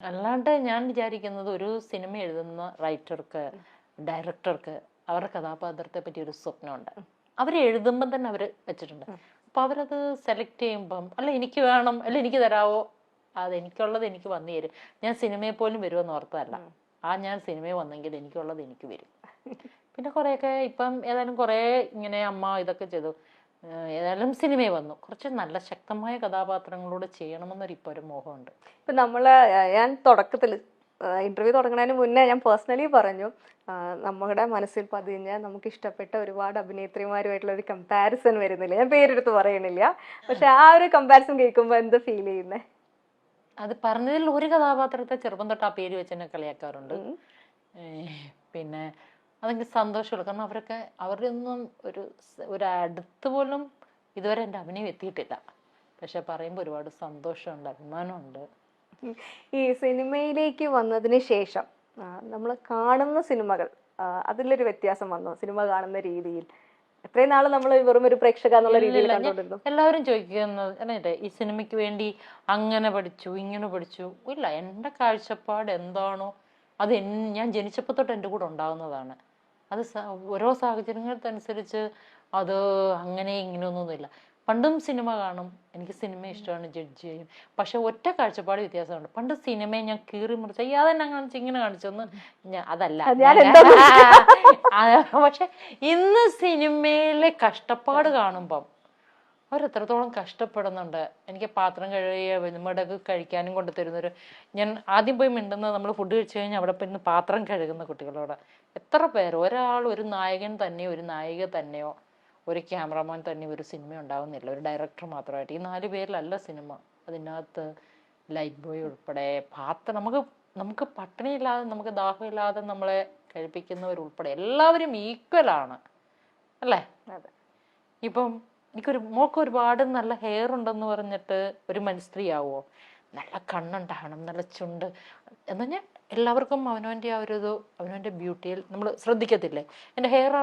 അല്ലാണ്ട് ഞാൻ വിചാരിക്കുന്നത് ഒരു സിനിമ എഴുതുന്ന റൈറ്റർക്ക്, ഡയറക്ടർക്ക് അവരുടെ കഥാപാത്രത്തെ പറ്റി ഒരു സ്വപ്നമുണ്ട്. അവർ എഴുതുമ്പം തന്നെ അവർ വെച്ചിട്ടുണ്ട്. അപ്പൊ അവരത് സെലക്ട് ചെയ്യുമ്പം അല്ല എനിക്ക് വേണം, അല്ല എനിക്ക് തരാവോ, അത് എനിക്കുള്ളത് എനിക്ക് വന്നു തരും. ഞാൻ സിനിമയിൽ പോലും വരുമെന്ന് ഓർത്തതല്ല. ഞാൻ സിനിമയിൽ വന്നെങ്കിൽ എനിക്കുള്ളത് എനിക്ക് വരും. പിന്നെ കുറേയൊക്കെ ഇപ്പം ഏതായാലും കുറേ ഇങ്ങനെ അമ്മ ഇതൊക്കെ ചെയ്തു, ഏതായാലും സിനിമയിൽ വന്നു. കുറച്ച് നല്ല ശക്തമായ കഥാപാത്രങ്ങളോട് ചെയ്യണമെന്നൊരു ഇപ്പോൾ ഒരു മോഹമുണ്ട്. ഇപ്പൊ ഞാൻ തുടക്കത്തിൽ ഇന്റർവ്യൂ തുടങ്ങുന്നതിന് മുന്നേ ഞാൻ പേഴ്സണലി പറഞ്ഞു, നമ്മുടെ മനസ്സിൽ പതിഞ്ഞ നമുക്ക് ഇഷ്ടപ്പെട്ട ഒരുപാട് അഭിനേത്രിമാരുമായിട്ടുള്ള ഒരു കമ്പാരിസൺ വരുന്നില്ല. ഞാൻ പേരെടുത്ത് പറയണില്ല, പക്ഷെ ആ ഒരു കമ്പാരിസൺ കേൾക്കുമ്പോ എന്ത് ഫീൽ ചെയ്യുന്നേ? അത് പറഞ്ഞതിൽ ഒരു കഥാപാത്രത്തെ ചെറുപ്പം തൊട്ട് ആ പേര് വെച്ച് തന്നെ കളിയാക്കാറുണ്ട്. പിന്നെ അതെനിക്ക് സന്തോഷമുള്ളൂ. കാരണം അവരുടെ ഒന്നും ഒരു അടുത്ത് പോലും ഇതുവരെ എൻ്റെ അഭിനയം എത്തിയിട്ടില്ല. പക്ഷെ പറയുമ്പോൾ ഒരുപാട് സന്തോഷമുണ്ട്, അഭിമാനമുണ്ട്. ഈ സിനിമയിലേക്ക് വന്നതിന് ശേഷം നമ്മൾ കാണുന്ന സിനിമകൾ, അതിലൊരു വ്യത്യാസം വന്നു സിനിമ കാണുന്ന രീതിയിൽ? എത്രയും നാള് നമ്മൾ വെറും ഒരു പ്രേക്ഷക എന്നുള്ള രീതിയിൽ കണ്ടുകൊണ്ടിരുന്നു. എല്ലാവരും ചോദിക്കുന്നത് ഈ സിനിമയ്ക്ക് വേണ്ടി അങ്ങനെ പഠിച്ചു ഇങ്ങനെ പഠിച്ചു. ഇല്ല, എൻ്റെ കാഴ്ചപ്പാട് എന്താണോ അത് ഞാൻ ജനിച്ചപ്പോൾ തൊട്ട് എൻ്റെ കൂടെ ഉണ്ടാകുന്നതാണ്. അത് ഓരോ സാഹചര്യങ്ങൾക്കനുസരിച്ച് അത് അങ്ങനെ ഇങ്ങനെയൊന്നുമില്ല. പണ്ടും സിനിമ കാണും, എനിക്ക് സിനിമ ഇഷ്ടമാണ്, ജഡ്ജ് ചെയ്യും. പക്ഷെ ഒറ്റ കാഴ്ചപ്പാട് വ്യത്യാസമുണ്ട്. പണ്ട് സിനിമയെ ഞാൻ കീറി മുറിച്ച അതെന്നെ കാണിച്ചു ഇങ്ങനെ കാണിച്ചൊന്ന് അതല്ല. പക്ഷെ ഇന്ന് സിനിമയിലെ കഷ്ടപ്പാട് കാണുമ്പം അവരെത്രത്തോളം കഷ്ടപ്പെടുന്നുണ്ട്. എനിക്ക് പാത്രം കഴുകിയ വെലുമടക്ക് കഴിക്കാനും കൊണ്ട് തരുന്നൊരു, ഞാൻ ആദ്യം പോയി മിണ്ടുന്നത് നമ്മൾ ഫുഡ് കഴിച്ചു കഴിഞ്ഞാൽ അവിടെ പോയി പാത്രം കഴുകുന്ന കുട്ടികളോട്. എത്ര പേര്, ഒരു നായകൻ തന്നെയോ ഒരു നായിക തന്നെയോ ഒരു ക്യാമറമാൻ തന്നെ ഒരു സിനിമ ഉണ്ടാകുന്നില്ല, ഒരു ഡയറക്ടർ മാത്രമായിട്ട്. ഈ 4 പേരിലല്ല സിനിമ. അതിനകത്ത് ലൈറ്റ് ബോയ് ഉൾപ്പെടെ നമുക്ക് പട്ടിണിയില്ലാതെ, നമുക്ക് ദാഹമില്ലാതെ നമ്മളെ കഴിപ്പിക്കുന്നവരുൾപ്പെടെ എല്ലാവരും ഈക്വലാണ് അല്ലേ? ഇപ്പം മോൾക്ക് ഒരുപാട് നല്ല ഹെയർ ഉണ്ടെന്ന് പറഞ്ഞിട്ട് ഒരു സ്ത്രീ ആവുമോ? നല്ല കണ്ണുണ്ടാകണം, നല്ല ചുണ്ട് എന്ന് പറഞ്ഞാൽ എല്ലാവർക്കും അവനവൻ്റെ അവനവൻ്റെ ബ്യൂട്ടിയിൽ നമ്മൾ ശ്രദ്ധിക്കത്തില്ലേ? എൻ്റെ ഹെയർ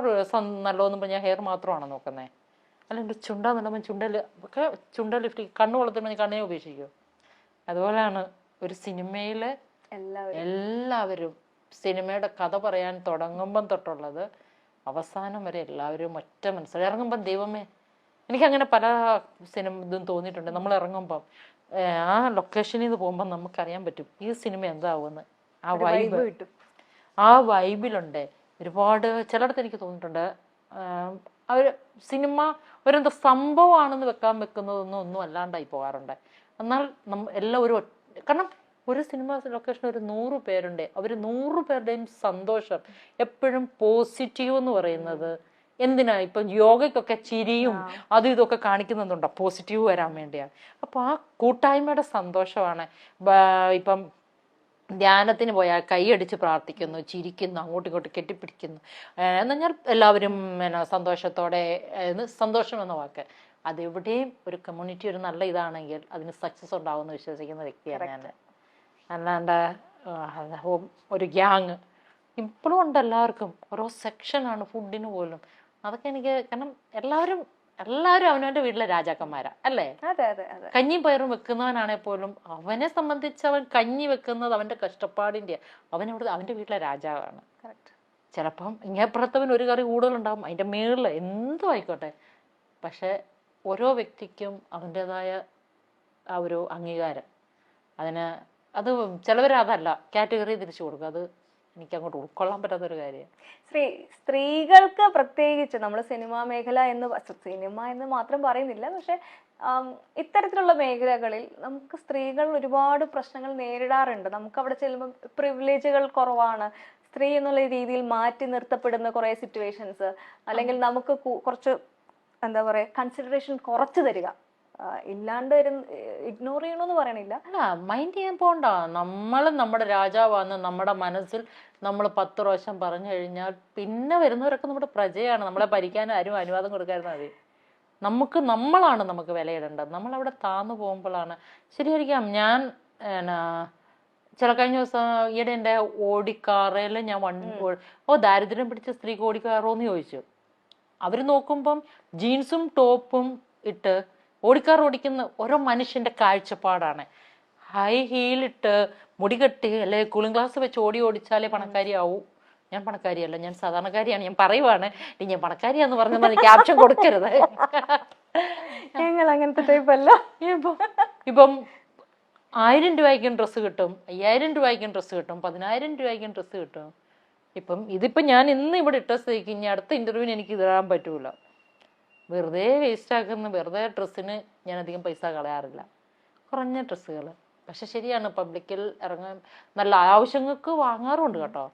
നല്ലോന്നും പറഞ്ഞാൽ ഹെയർ മാത്രമാണോ നോക്കുന്നത്? അല്ല എൻ്റെ ചുണ്ടാന്നുള്ളപ്പോൾ ചുണ്ട ലിഫ്റ്റ്, കണ്ണ് വളർത്തുമ്പോൾ കണ്ണിനെ ഉപേക്ഷിക്കുമോ? അതുപോലെയാണ് ഒരു സിനിമയിലെ എല്ലാവരും സിനിമയുടെ കഥ പറയാൻ തുടങ്ങുമ്പം തൊട്ടുള്ളത് അവസാനം വരെ എല്ലാവരും ഒറ്റ മനസ്സിൽ ഇറങ്ങുമ്പം ദൈവമേ, എനിക്കങ്ങനെ പല ഇതും തോന്നിയിട്ടുണ്ട്. നമ്മൾ ഇറങ്ങുമ്പം ആ ലൊക്കേഷനിൽ നിന്ന് പോകുമ്പോൾ നമുക്കറിയാൻ പറ്റും ഈ സിനിമ എന്താവുമെന്ന്. ആ വൈബിലുണ്ട് ഒരുപാട്. ചിലയിടത്ത് എനിക്ക് തോന്നിയിട്ടുണ്ട് അവർ സിനിമ ഒരെന്താ സംഭവമാണെന്ന് വെക്കുന്നതൊന്നും അല്ലാണ്ടായി പോകാറുണ്ട്. എന്നാൽ എല്ലാം കാരണം ഒരു സിനിമ ലൊക്കേഷൻ ഒരു 100 പേരുണ്ട്, അവർ 100 പേരുടെയും സന്തോഷം എപ്പോഴും പോസിറ്റീവ് എന്ന് പറയുന്നത് എന്തിനാ? ഇപ്പൊ യോഗയ്ക്കൊക്കെ ചിരിയും അതും ഇതൊക്കെ കാണിക്കുന്നുണ്ടോ? പോസിറ്റീവ് വരാൻ വേണ്ടിയാണ്. അപ്പൊ ആ കൂട്ടായ്മയുടെ സന്തോഷമാണ്. ഇപ്പം ധ്യാനത്തിന് പോയാൽ കൈയടിച്ച് പ്രാർത്ഥിക്കുന്നു, ചിരിക്കുന്നു, അങ്ങോട്ടും ഇങ്ങോട്ടും കെട്ടിപ്പിടിക്കുന്നു എന്ന് പറഞ്ഞാൽ എല്ലാവരും സന്തോഷത്തോടെ. സന്തോഷം എന്ന വാക്ക് അതെവിടെയും ഒരു കമ്മ്യൂണിറ്റി ഒരു നല്ല ഇതാണെങ്കിൽ അതിന് സക്സസ് ഉണ്ടാവുമെന്ന് വിശ്വസിക്കുന്ന വ്യക്തിയാണ് ഞാൻ. അല്ലാണ്ട് ഒരു ഗ്യാങ് ഇപ്പോഴും ഉണ്ട്, എല്ലാവർക്കും ഓരോ സെക്ഷനാണ് ഫുഡിന് പോലും. അതൊക്കെ എനിക്ക്, കാരണം എല്ലാവരും അവനവന്റെ വീട്ടിലെ രാജാക്കന്മാരാ അല്ലേ? കഞ്ഞിയും പയറും വെക്കുന്നവനാണെ പോലും അവനെ സംബന്ധിച്ച് അവൻ കഞ്ഞി വെക്കുന്നത് അവന്റെ കഷ്ടപ്പാടിന്റെ, അവന്റെ വീട്ടിലെ രാജാവാണ്. ചിലപ്പം ഇങ്ങേപ്പുറത്തവൻ ഒരു കറി കൂടുതലുണ്ടാവും, അതിന്റെ മേളിൽ എന്തും ആയിക്കോട്ടെ. പക്ഷെ ഓരോ വ്യക്തിക്കും അവൻ്റെതായ ആ ഒരു അംഗീകാരം, അത് ചിലവരതല്ല കാറ്റഗറി തിരിച്ചു കൊടുക്കും. അത് എനിക്ക് അങ്ങോട്ട് ഉൾക്കൊള്ളാൻ പറ്റാത്തൊരു കാര്യം. സ്ത്രീകൾക്ക് പ്രത്യേകിച്ച് നമ്മൾ സിനിമാ മേഖല സിനിമ എന്ന് മാത്രം പറയുന്നില്ല, പക്ഷെ ഇത്തരത്തിലുള്ള മേഖലകളിൽ നമുക്ക് സ്ത്രീകൾ ഒരുപാട് പ്രശ്നങ്ങൾ നേരിടാറുണ്ട്. നമുക്ക് അവിടെ ചെല്ലുമ്പോൾ പ്രിവിലേജുകൾ കുറവാണ്, സ്ത്രീ എന്നുള്ള രീതിയിൽ മാറ്റി നിർത്തപ്പെടുന്ന കുറെ സിറ്റുവേഷൻസ്, അല്ലെങ്കിൽ നമുക്ക് കുറച്ച് എന്താ പറയാ കൺസിഡറേഷൻ കുറച്ച് തരിക, ഇല്ലാണ്ട് ഇഗ്നോർ ചെയ്യണമെന്ന് പറയണില്ല, അല്ല മൈൻഡ് ചെയ്യാൻ പോണ്ട. നമ്മുടെ രാജാവാന്ന് നമ്മുടെ മനസ്സിൽ നമ്മൾ 10 പ്രാവശ്യം പറഞ്ഞു കഴിഞ്ഞാൽ പിന്നെ വരുന്നവരൊക്കെ നമ്മുടെ പ്രജയാണ്. നമ്മളെ ഭരിക്കാൻ ആരും അനുവാദം കൊടുക്കാതിരുന്നാൽ മതി. നമ്മളാണ് നമുക്ക് വിലയിടേണ്ടത്. നമ്മളവിടെ താന്നു പോകുമ്പോഴാണ് ശരിയായിരിക്കാം. ഞാൻ കഴിഞ്ഞ ദിവസം ഈയിടെ എൻ്റെ ഓടിക്കാറയിൽ ഞാൻ ദാരിദ്ര്യം പിടിച്ച സ്ത്രീക്ക് ഓടിക്കാറോന്ന് ചോദിച്ചു. അവർ നോക്കുമ്പം ജീൻസും ടോപ്പും ഇട്ട് ഓടിക്കാർ ഓടിക്കുന്ന ഓരോ മനുഷ്യന്റെ കാഴ്ചപ്പാടാണ്. ഹൈ ഹീലിട്ട് മുടി കെട്ടി അല്ലെ കൂളിംഗ് ഗ്ലാസ് വെച്ച് ഓടിച്ചാലേ പണക്കാരിയാവൂ. ഞാൻ പണക്കാരിയല്ല, ഞാൻ സാധാരണക്കാരിയാണ്. ഞാൻ പറയുവാണ്, ഞാൻ പണക്കാരിയാന്ന് പറഞ്ഞാൽ ക്യാപ്ഷൻ കൊടുക്കരുത്. ഞങ്ങൾ അങ്ങനത്തെ ടൈപ്പ് അല്ല. ഇപ്പം 1000 രൂപയ്ക്കും ഡ്രസ്സ് കിട്ടും, 5000 രൂപയ്ക്കും ഡ്രസ്സ് കിട്ടും, 10000 രൂപയ്ക്കും ഡ്രസ്സ് കിട്ടും. ഇതിപ്പം ഞാൻ ഇന്ന് ഇവിടെ ഇട്ട സ്ഥിതിക്ക് ഇനി അടുത്ത ഇന്റർവ്യൂവിന് എനിക്ക് ഇടാൻ പറ്റൂല. വെറുതെ വേസ്റ്റാക്കുന്ന വെറുതെ ഡ്രസ്സിന് ഞാൻ അധികം പൈസ കളയാറില്ല, കുറഞ്ഞ ഡ്രസ്സുകൾ. പക്ഷെ ശരിയാണ്, പബ്ലിക്കിൽ ഇറങ്ങാൻ നല്ല ആവശ്യങ്ങൾക്ക് വാങ്ങാറുണ്ട് കേട്ടോ.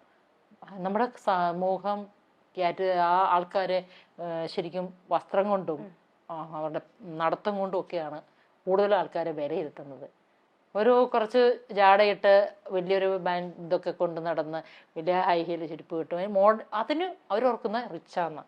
നമ്മുടെ സമൂഹം ആ ആൾക്കാരെ ശരിക്കും വസ്ത്രം കൊണ്ടും അവരുടെ നടത്തം കൊണ്ടും ഒക്കെയാണ് കൂടുതൽ ആൾക്കാരെ വിലയിരുത്തുന്നത്. കുറച്ച് ജാടയിട്ട് വലിയൊരു ഇതൊക്കെ കൊണ്ട് നടന്ന് വലിയ ഹൈ ഹീൽ ചെരുപ്പ് കിട്ടും, അതിന് അവരോർക്കുന്ന റിച്ചാന്ന്.